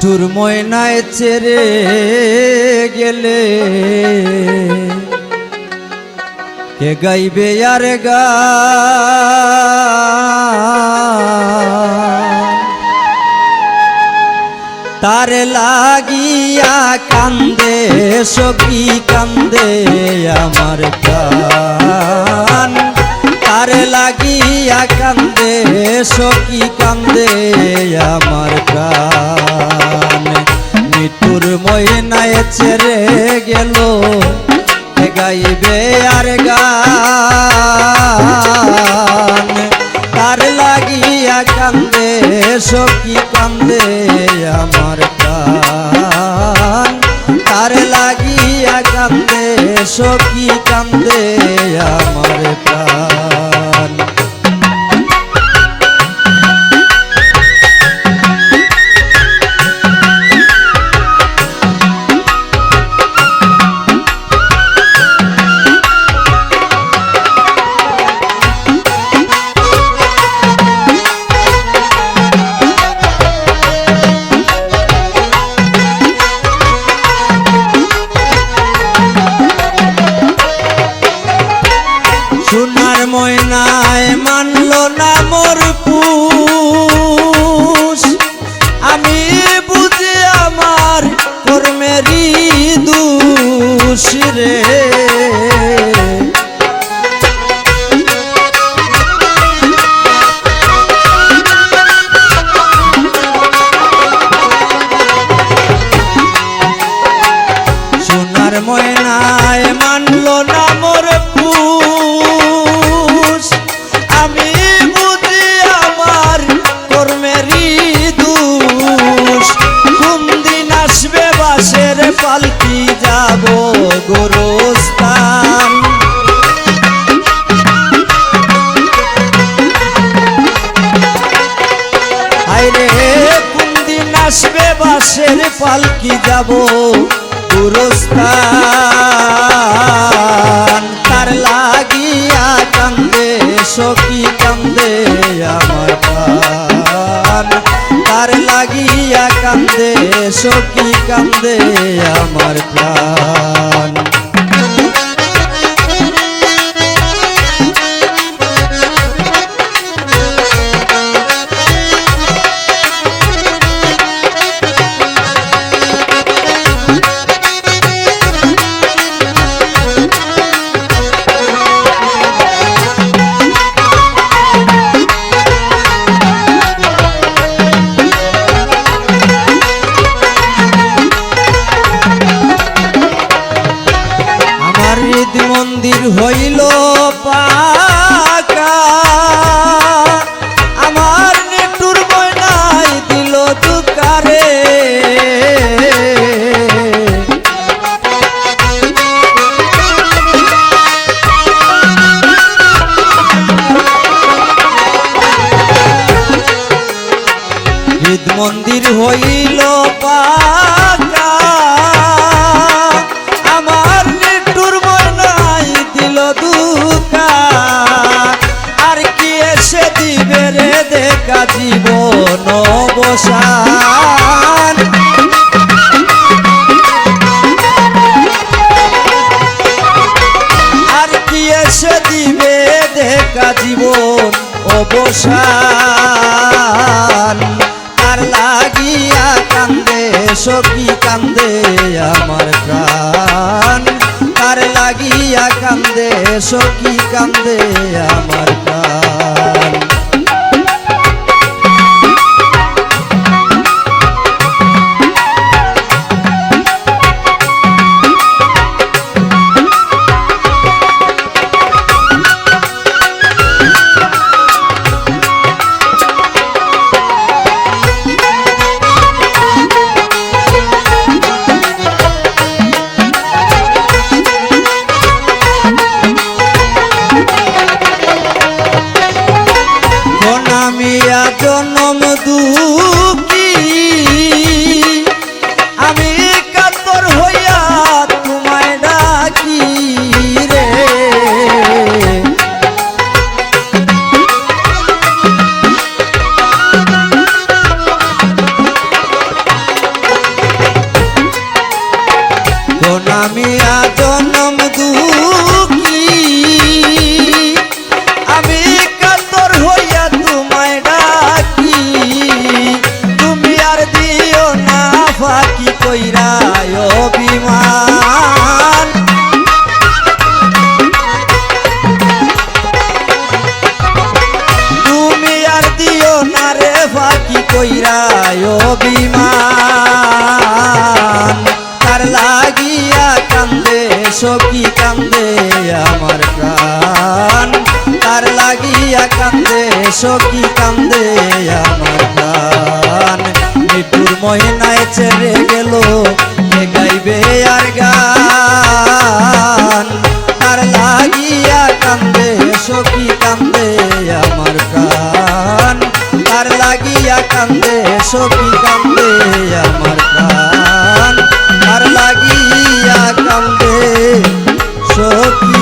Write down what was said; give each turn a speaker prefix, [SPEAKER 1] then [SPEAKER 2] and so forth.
[SPEAKER 1] নিঠুর ময়নায় ছেড়ে গেলে কে গাইবে আর গান তার লাগিয়া কান্দে সখী কান্দে আমার প্রাণ তার লাগিয়া কান্দে সখী কান্দে আমার প্রাণ নিঠুর ময়নায় ছেড়ে গেল গাইবে আর গান তার লাগিয়া কান্দে সখী কান্দে আমার প্রাণ তার লাগিয়া কান্দে সখী কান্দে আমার প্রাণ সোনার ময়নায় মানল না মোর পুষ আমি বুঝি আমার কর্মেরই দোষ রে সোনার ময়নায় মানল না মোর আমি বুঝি আমার কর্মেরই দোষ কোন দিন আসবে বাসের পালকি যাব গোরস্থান আইরে কোন দিন আসবে বাসের পালকি যাব গোরস্থান তার লাগিয়া কান্দে সখী কান্দে আমার প্রাণ তার লাগিয়া কান্দে সখী কান্দে আমার প্রাণ মন্দির হইল পাকা আমার নিঠুর ময়নায় দিল দুকারে হৃদ মন্দির হইল পাকা আমার নিঠুর ময়নায় দিল দুকা আর কি এসে দিবে রে দেখা জীবন অবসান আর কি এসে দিবে দেখা জীবন অবসান তার লাগিয়া কান্দে সখী কান্দে আমার প্রাণ তার লাগিয়া কান্দে সখী কান্দে আমার প্রাণ কইরায় অভিমান তার লাগিয়া কান্দে সখী কান্দে আমার প্রাণ তার লাগিয়া কান্দে সখী কান্দে আমার প্রাণ মৃত্যুর মহিনায় ছেড়ে গেল কে গাইবে আর গান তার লাগিয়া কান্দে সখী কান্দে আমার প্রাণ তার লাগিয়া কান্দে সখী কান্দে আমার প্রাণ তার লাগিয়া কান্দে সখী